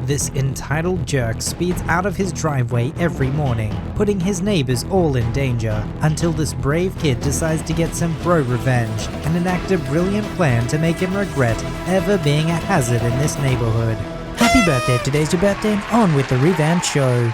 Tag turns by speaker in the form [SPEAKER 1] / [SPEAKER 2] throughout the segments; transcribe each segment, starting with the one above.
[SPEAKER 1] This entitled jerk speeds out of his driveway every morning, putting his neighbors all in danger, until this brave kid decides to get some ProRevenge and enact a brilliant plan to make him regret ever being a hazard in this neighborhood. Happy birthday if today's your birthday, on with the Revenge show.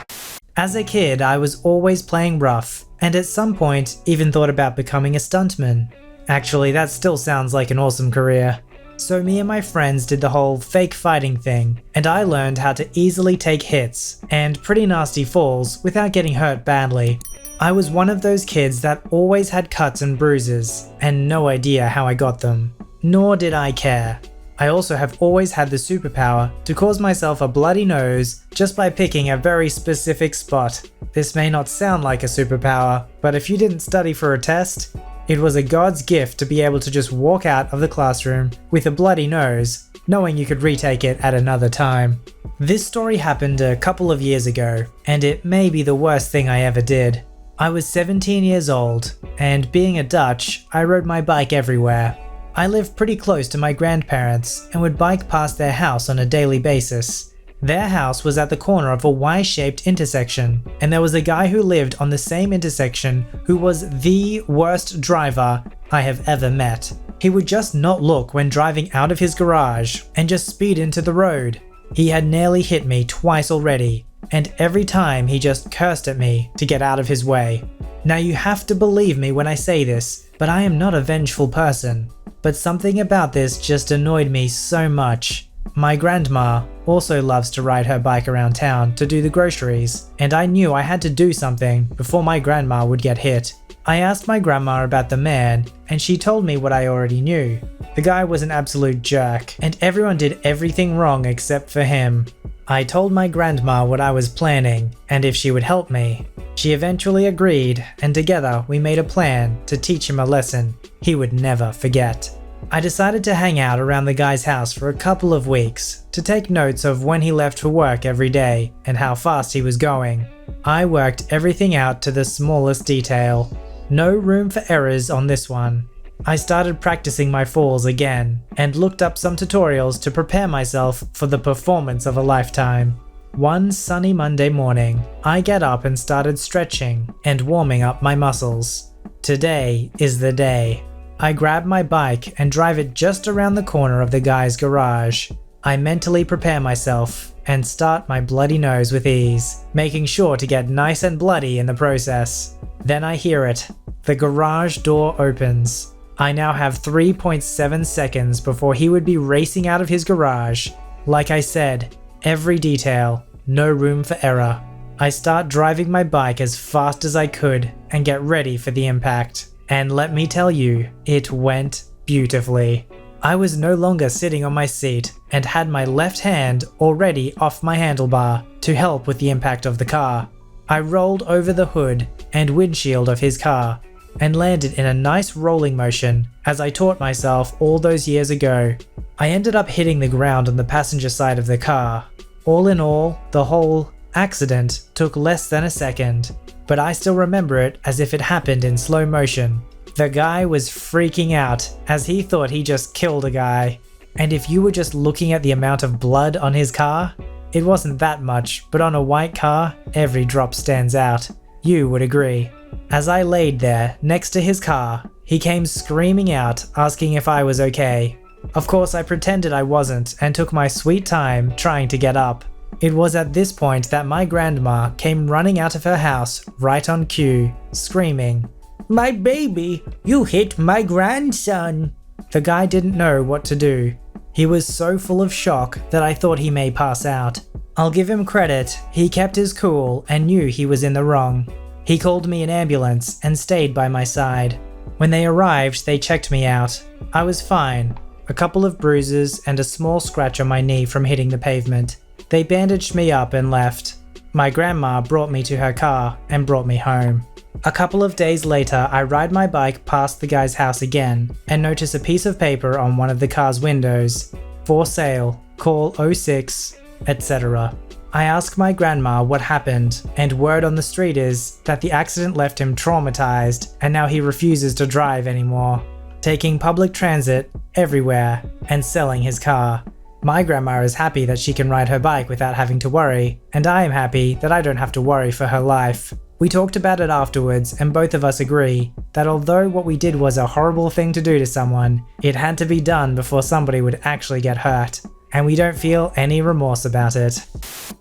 [SPEAKER 1] As a kid, I was always playing rough, and at some point even thought about becoming a stuntman. Actually, that still sounds like an awesome career. So me and my friends did the whole fake fighting thing, and I learned how to easily take hits and pretty nasty falls without getting hurt badly. I was one of those kids that always had cuts and bruises, and no idea how I got them. Nor did I care. I also have always had the superpower to cause myself a bloody nose just by picking a very specific spot. This may not sound like a superpower, but if you didn't study for a test, it was a God's gift to be able to just walk out of the classroom with a bloody nose, knowing you could retake it at another time. This story happened a couple of years ago, and it may be the worst thing I ever did. I was 17 years old, and being a Dutch, I rode my bike everywhere. I lived pretty close to my grandparents and would bike past their house on a daily basis. Their house was at the corner of a Y-shaped intersection, and there was a guy who lived on the same intersection who was the worst driver I have ever met. He would just not look when driving out of his garage and just speed into the road. He had nearly hit me twice already, and every time he just cursed at me to get out of his way. Now you have to believe me when I say this, but I am not a vengeful person. But something about this just annoyed me so much. My grandma also loves to ride her bike around town to do the groceries, and I knew I had to do something before my grandma would get hit. I asked my grandma about the man, and she told me what I already knew. The guy was an absolute jerk, and everyone did everything wrong except for him. I told my grandma what I was planning, and if she would help me. She eventually agreed, and together we made a plan to teach him a lesson he would never forget. I decided to hang out around the guy's house for a couple of weeks to take notes of when he left for work every day and how fast he was going. I worked everything out to the smallest detail. No room for errors on this one. I started practicing my falls again and looked up some tutorials to prepare myself for the performance of a lifetime. One sunny Monday morning, I get up and started stretching and warming up my muscles. Today is the day. I grab my bike and drive it just around the corner of the guy's garage. I mentally prepare myself and start my bloody nose with ease, making sure to get nice and bloody in the process. Then I hear it. The garage door opens. I now have 3.7 seconds before he would be racing out of his garage. Like I said, every detail, no room for error. I start driving my bike as fast as I could and get ready for the impact. And let me tell you, it went beautifully. I was no longer sitting on my seat and had my left hand already off my handlebar to help with the impact of the car. I rolled over the hood and windshield of his car and landed in a nice rolling motion as I taught myself all those years ago. I ended up hitting the ground on the passenger side of the car. All in all, the whole accident took less than a second. But I still remember it as if it happened in slow motion. The guy was freaking out as he thought he just killed a guy. And if you were just looking at the amount of blood on his car, it wasn't that much, but on a white car, every drop stands out. You would agree. As I laid there next to his car, he came screaming out asking if I was okay. Of course, I pretended I wasn't and took my sweet time trying to get up. It was at this point that my grandma came running out of her house right on cue, screaming, "My baby, you hit my grandson!" The guy didn't know what to do. He was so full of shock that I thought he may pass out. I'll give him credit, he kept his cool and knew he was in the wrong. He called me an ambulance and stayed by my side. When they arrived, they checked me out. I was fine. A couple of bruises and a small scratch on my knee from hitting the pavement. They bandaged me up and left. My grandma brought me to her car and brought me home. A couple of days later, I ride my bike past the guy's house again and notice a piece of paper on one of the car's windows. For sale, call 06, etc. I ask my grandma what happened, and word on the street is that the accident left him traumatized and now he refuses to drive anymore, taking public transit everywhere and selling his car. My grandma is happy that she can ride her bike without having to worry, and I am happy that I don't have to worry for her life. We talked about it afterwards, and both of us agree that although what we did was a horrible thing to do to someone, it had to be done before somebody would actually get hurt, and we don't feel any remorse about it.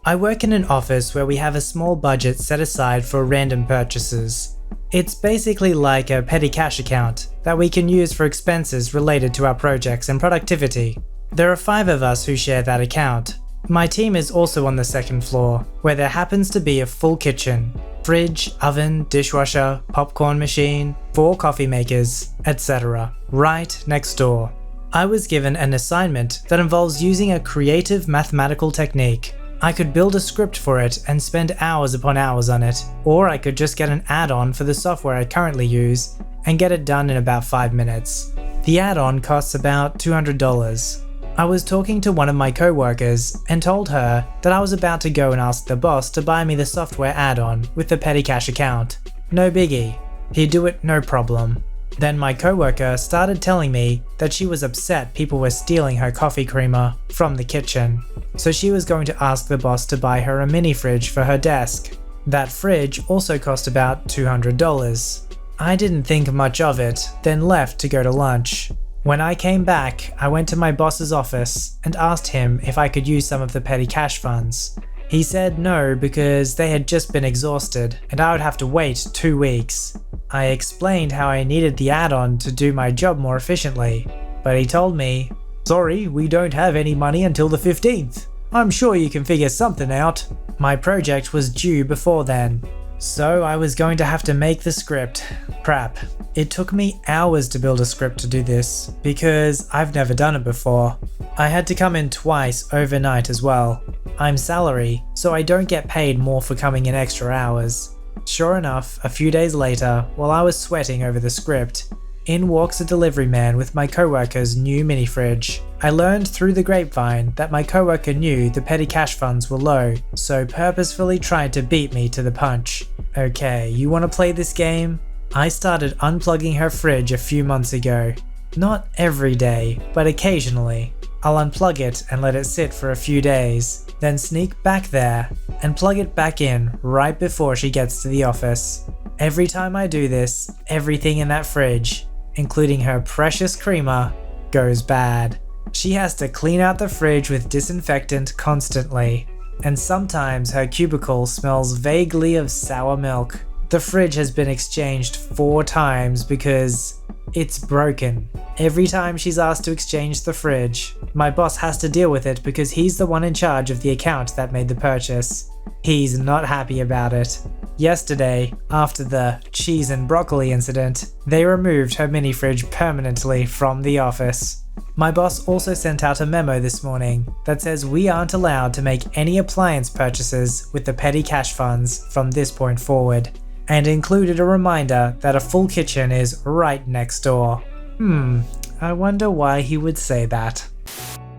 [SPEAKER 1] I work in an office where we have a small budget set aside for random purchases. It's basically like a petty cash account that we can use for expenses related to our projects and productivity. There are 5 of us who share that account. My team is also on the 2nd floor, where there happens to be a full kitchen, fridge, oven, dishwasher, popcorn machine, 4 coffee makers, etc. right next door. I was given an assignment that involves using a creative mathematical technique. I could build a script for it and spend hours upon hours on it, or I could just get an add-on for the software I currently use and get it done in about 5 minutes. The add-on costs about $200. I was talking to one of my co-workers and told her that I was about to go and ask the boss to buy me the software add-on with the petty cash account. No biggie. He'd do it no problem. Then my co-worker started telling me that she was upset people were stealing her coffee creamer from the kitchen. So she was going to ask the boss to buy her a mini fridge for her desk. That fridge also cost about $200. I didn't think much of it, then left to go to lunch. When I came back, I went to my boss's office and asked him if I could use some of the petty cash funds. He said no because they had just been exhausted and I would have to wait 2 weeks. I explained how I needed the add-on to do my job more efficiently, but he told me, "Sorry, we don't have any money until the 15th. I'm sure you can figure something out." My project was due before then, so I was going to have to make the script. Crap. It took me hours to build a script to do this, because I've never done it before. I had to come in twice overnight as well. I'm salary, so I don't get paid more for coming in extra hours. Sure enough, a few days later, while I was sweating over the script, in walks a delivery man with my co-worker's new mini fridge. I learned through the grapevine that my co-worker knew the petty cash funds were low, so purposefully tried to beat me to the punch. Okay, you want to play this game? I started unplugging her fridge a few months ago. Not every day, but occasionally. I'll unplug it and let it sit for a few days, then sneak back there and plug it back in right before she gets to the office. Every time I do this, everything in that fridge, including her precious creamer, goes bad. She has to clean out the fridge with disinfectant constantly, and sometimes her cubicle smells vaguely of sour milk. The fridge has been exchanged 4 times because it's broken. Every time she's asked to exchange the fridge, my boss has to deal with it because he's the one in charge of the account that made the purchase. He's not happy about it. Yesterday, after the cheese and broccoli incident, they removed her mini fridge permanently from the office. My boss also sent out a memo this morning that says we aren't allowed to make any appliance purchases with the petty cash funds from this point forward, and included a reminder that a full kitchen is right next door. I wonder why he would say that.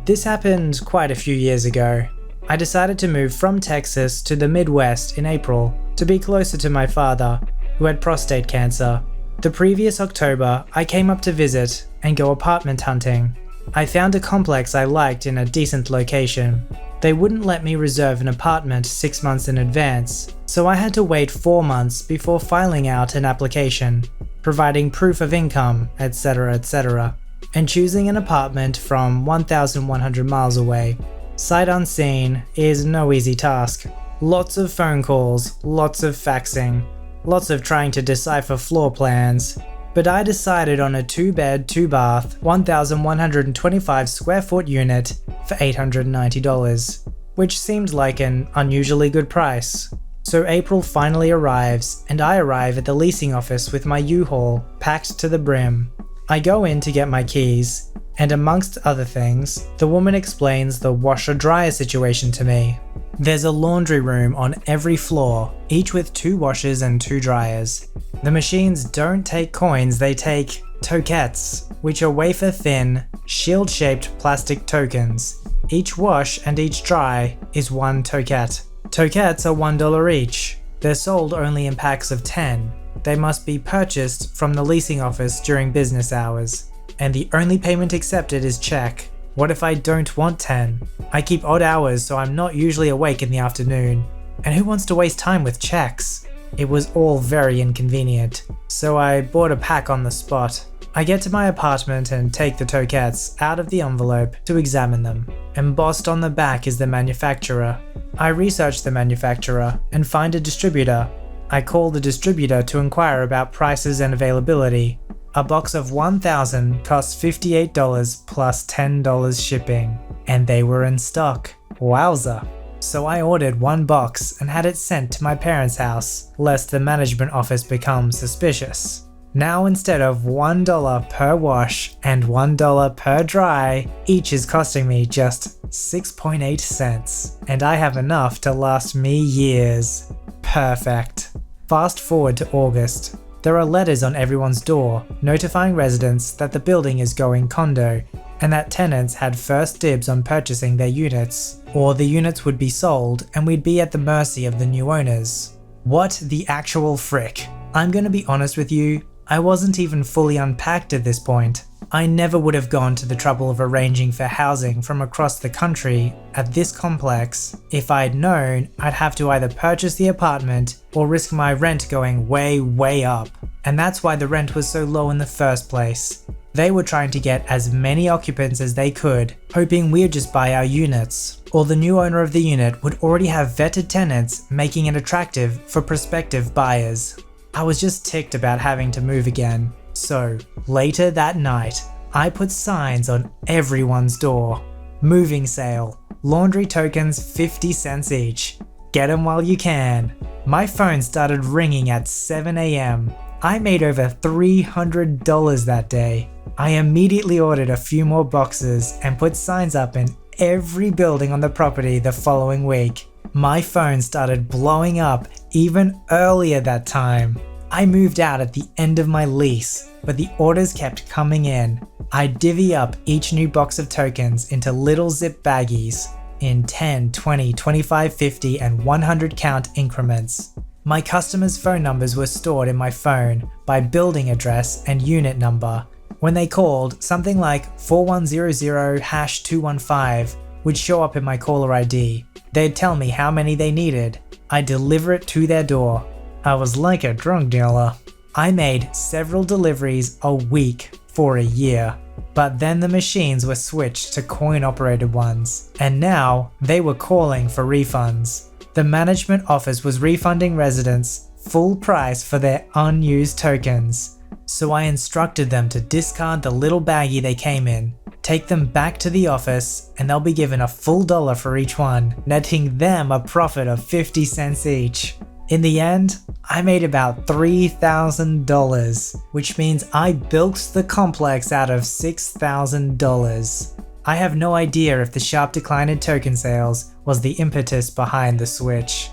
[SPEAKER 1] This happened quite a few years ago. I decided to move from Texas to the Midwest in April to be closer to my father, who had prostate cancer. The previous October, I came up to visit and go apartment hunting. I found a complex I liked in a decent location. They wouldn't let me reserve an apartment 6 months in advance, so I had to wait 4 months before filing out an application, providing proof of income, etc., etc., and choosing an apartment from 1,100 miles away. Sight unseen is no easy task. Lots of phone calls, lots of faxing, lots of trying to decipher floor plans. But I decided on a 2-bed, 2-bath, 1,125 square foot unit for $890, which seemed like an unusually good price. So April finally arrives, and I arrive at the leasing office with my U-Haul packed to the brim. I go in to get my keys, and amongst other things, the woman explains the washer-dryer situation to me. There's a laundry room on every floor, each with 2 washers and 2 dryers. The machines don't take coins, they take tokettes, which are wafer-thin, shield-shaped plastic tokens. Each wash and each dry is 1 tokette. Tokettes are $1 each. They're sold only in packs of 10. They must be purchased from the leasing office during business hours, and the only payment accepted is check. What if I don't want 10? I keep odd hours, so I'm not usually awake in the afternoon. And who wants to waste time with checks? It was all very inconvenient, so I bought a pack on the spot. I get to my apartment and take the toquettes out of the envelope to examine them. Embossed on the back is the manufacturer. I research the manufacturer and find a distributor. I call the distributor to inquire about prices and availability. A box of 1,000 costs $58 plus $10 shipping, and they were in stock. Wowza. So I ordered one box and had it sent to my parents' house, lest the management office become suspicious. Now instead of $1 per wash and $1 per dry, each is costing me just 6.8 cents, and I have enough to last me years. Perfect. Fast forward to August. There are letters on everyone's door notifying residents that the building is going condo and that tenants had first dibs on purchasing their units, or the units would be sold and we'd be at the mercy of the new owners. What the actual frick? I'm gonna be honest with you, I wasn't even fully unpacked at this point. I never would have gone to the trouble of arranging for housing from across the country at this complex if I'd known I'd have to either purchase the apartment or risk my rent going way up. And that's why the rent was so low in the first place. They were trying to get as many occupants as they could, hoping we'd just buy our units, or the new owner of the unit would already have vetted tenants, making it attractive for prospective buyers. I was just ticked about having to move again. So, later that night, I put signs on everyone's door. Moving sale. Laundry tokens 50 cents each. Get them while you can. My phone started ringing at 7 a.m. I made over $300 that day. I immediately ordered a few more boxes and put signs up in every building on the property the following week. My phone started blowing up even earlier that time. I moved out at the end of my lease, but the orders kept coming in. I divvy up each new box of tokens into little zip baggies in 10, 20, 25, 50, and 100 count increments. My customers' phone numbers were stored in my phone by building address and unit number. When they called, something like 4100#215 would show up in my caller ID. They'd tell me how many they needed. I'd deliver it to their door. I was like a drug dealer. I made several deliveries a week for a year. But then the machines were switched to coin-operated ones, and now they were calling for refunds. The management office was refunding residents full price for their unused tokens. So I instructed them to discard the little baggie they came in, take them back to the office, and they'll be given a full $1 for each one, netting them a profit of 50 cents each. In the end, I made about $3,000, which means I bilked the complex out of $6,000. I have no idea if the sharp decline in token sales was the impetus behind the switch.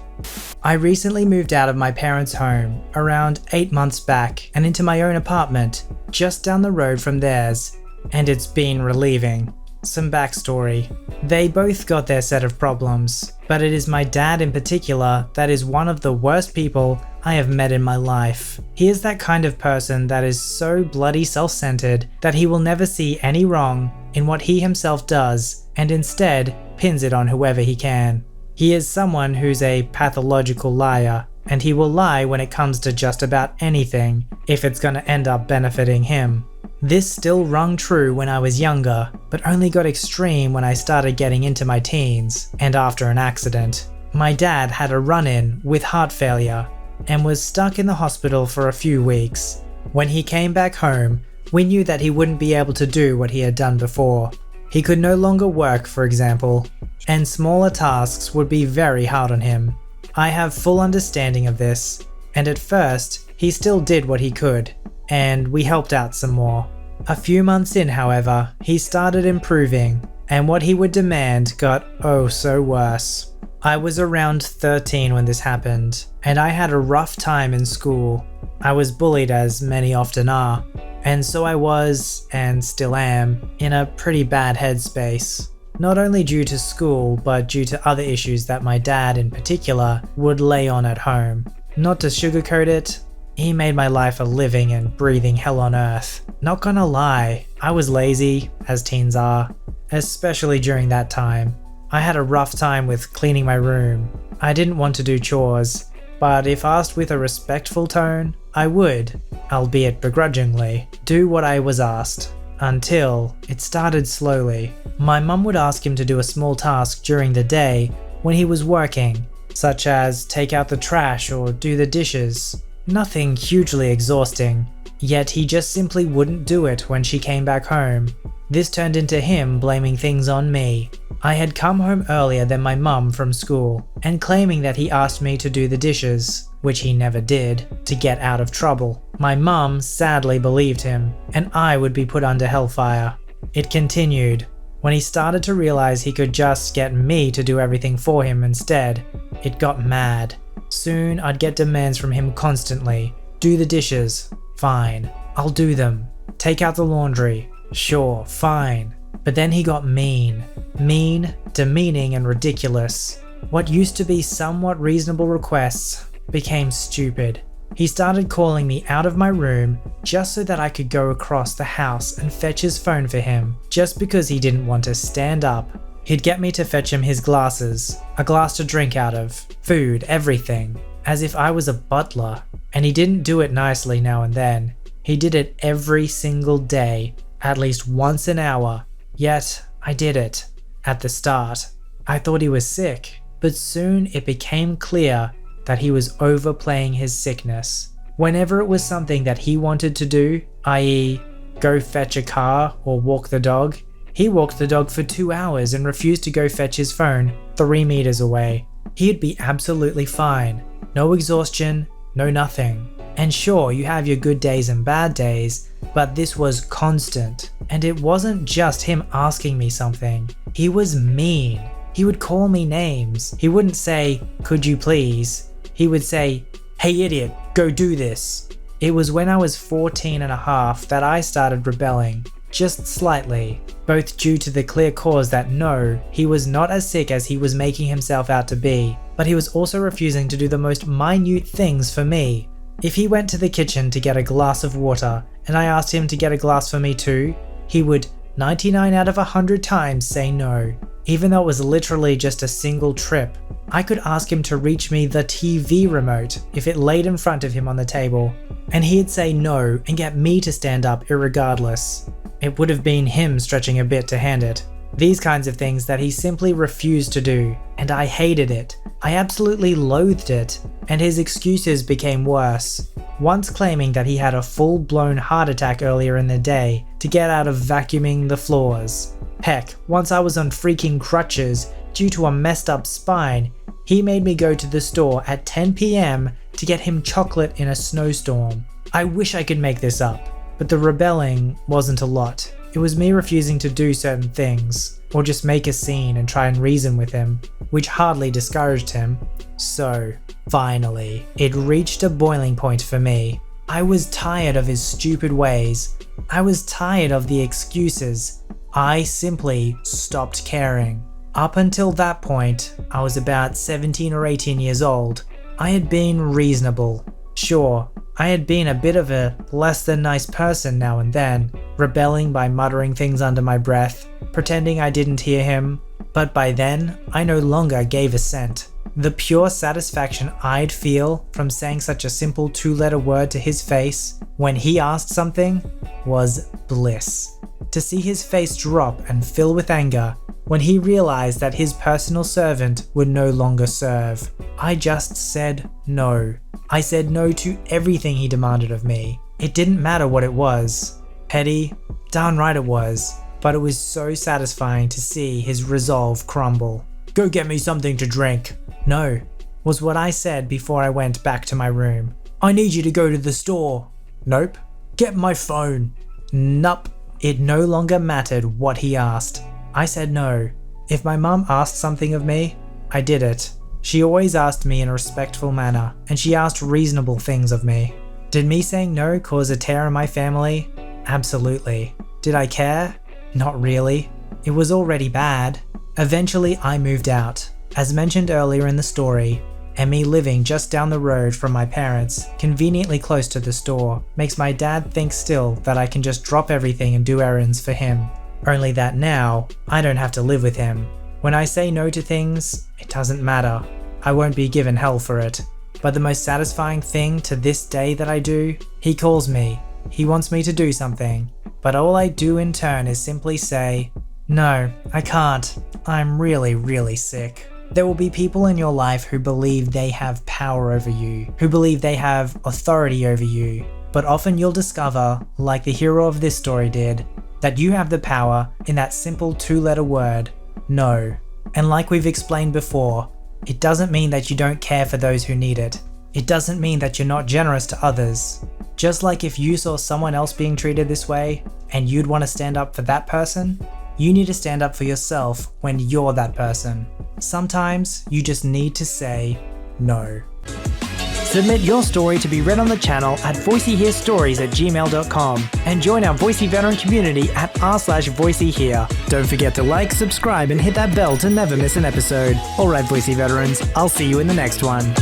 [SPEAKER 1] I recently moved out of my parents' home around 8 months back and into my own apartment just down the road from theirs, and it's been relieving. Some backstory. They both got their set of problems, but it is my dad in particular that is one of the worst people I have met in my life. He is that kind of person that is so bloody self-centered that he will never see any wrong in what he himself does and instead pins it on whoever he can. He is someone who's a pathological liar, and he will lie when it comes to just about anything if it's gonna end up benefiting him. This still rung true when I was younger, but only got extreme when I started getting into my teens and after an accident. My dad had a run-in with heart failure and was stuck in the hospital for a few weeks. When he came back home, we knew that he wouldn't be able to do what he had done before. He could no longer work, for example, and smaller tasks would be very hard on him. I have full understanding of this, and at first, he still did what he could, and we helped out some more. A few months in, however, he started improving, and what he would demand got oh so worse. I was around 13 when this happened, and I had a rough time in school. I was bullied, as many often are, and so I was, and still am, in a pretty bad headspace. Not only due to school, but due to other issues that my dad in particular would lay on at home. Not to sugarcoat it, he made my life a living and breathing hell on earth. Not gonna lie, I was lazy, as teens are. especially during that time. I had a rough time with cleaning my room. I didn't want to do chores, but if asked with a respectful tone, I would, albeit begrudgingly, do what I was asked. Until it started slowly. My mum would ask him to do a small task during the day when he was working, such as take out the trash or do the dishes. Nothing hugely exhausting, yet he just simply wouldn't do it when she came back home. This turned into him blaming things on me. I had come home earlier than my mum from school and claiming that he asked me to do the dishes, which he never did, to get out of trouble. My mum sadly believed him, and I would be put under hellfire. It continued. When he started to realize he could just get me to do everything for him instead, it got mad. Soon I'd get demands from him constantly. Do the dishes. Fine. I'll do them. Take out the laundry. Sure, fine. But then he got mean. Mean, demeaning, and ridiculous. What used to be somewhat reasonable requests became stupid. He started calling me out of my room just so that I could go across the house and fetch his phone for him, just because he didn't want to stand up. He'd get me to fetch him his glasses, a glass to drink out of, food, everything, as if I was a butler. And he didn't do it nicely now and then. He did it every single day, at least once an hour. Yet, I did it. At the start, I thought he was sick, but soon it became clear that he was overplaying his sickness. Whenever it was something that he wanted to do, i.e. go fetch a car or walk the dog, he walked the dog for 2 hours and refused to go fetch his phone 3 meters away. He'd be absolutely fine. No exhaustion, no nothing. And sure, you have your good days and bad days, but this was constant. And it wasn't just him asking me something. He was mean. He would call me names. He wouldn't say, "Could you please?" He would say, "Hey idiot, go do this." It was when I was 14 and a half that I started rebelling, just slightly, both due to the clear cause that no, he was not as sick as he was making himself out to be, but he was also refusing to do the most minute things for me. If he went to the kitchen to get a glass of water and I asked him to get a glass for me too, he would 99 out of 100 times say no, even though it was literally just a single trip. I could ask him to reach me the TV remote if it laid in front of him on the table, and he'd say no and get me to stand up irregardless. It would have been him stretching a bit to hand it. These kinds of things that he simply refused to do, and I hated it. I absolutely loathed it, and his excuses became worse. Once claiming that he had a full-blown heart attack earlier in the day to get out of vacuuming the floors. Heck, once I was on freaking crutches due to a messed up spine, he made me go to the store at 10 PM to get him chocolate in a snowstorm. I wish I could make this up, but the rebelling wasn't a lot. It was me refusing to do certain things, or just make a scene and try and reason with him, which hardly discouraged him. So, finally, it reached a boiling point for me. I was tired of his stupid ways. I was tired of the excuses. I simply stopped caring. Up until that point, I was about 17 or 18 years old. I had been reasonable. Sure, I had been a bit of a less than nice person now and then, rebelling by muttering things under my breath, pretending I didn't hear him, but by then, I no longer gave a cent. The pure satisfaction I'd feel from saying such a simple 2-letter word to his face when he asked something was bliss. To see his face drop and fill with anger when he realized that his personal servant would no longer serve. I just said no. I said no to everything he demanded of me. It didn't matter what it was. Petty, darn right it was, but it was so satisfying to see his resolve crumble. "Go get me something to drink." "No," was what I said before I went back to my room. "I need you to go to the store." "Nope." "Get my phone." "Nup." It no longer mattered what he asked. I said no. If my mum asked something of me, I did it. She always asked me in a respectful manner, and she asked reasonable things of me. Did me saying no cause a tear in my family? Absolutely. Did I care? Not really. It was already bad. Eventually I moved out. As mentioned earlier in the story, and me living just down the road from my parents, conveniently close to the store, makes my dad think still that I can just drop everything and do errands for him. Only that now, I don't have to live with him. When I say no to things, it doesn't matter. I won't be given hell for it. But the most satisfying thing to this day that I do, he calls me. He wants me to do something. But all I do in turn is simply say, no, I can't. I'm really, really sick. There will be people in your life who believe they have power over you, who believe they have authority over you. But often you'll discover, like the hero of this story did, that you have the power in that simple 2-letter word, no. And like we've explained before, it doesn't mean that you don't care for those who need it. It doesn't mean that you're not generous to others. Just like if you saw someone else being treated this way, and you'd want to stand up for that person, you need to stand up for yourself when you're that person. Sometimes you just need to say no. Submit your story to be read on the channel at VoiceyHereStories@gmail.com and join our Voicey veteran community at r/VoiceyHere. Don't forget to like, subscribe, and hit that bell to never miss an episode. Alright, Voicey veterans, I'll see you in the next one.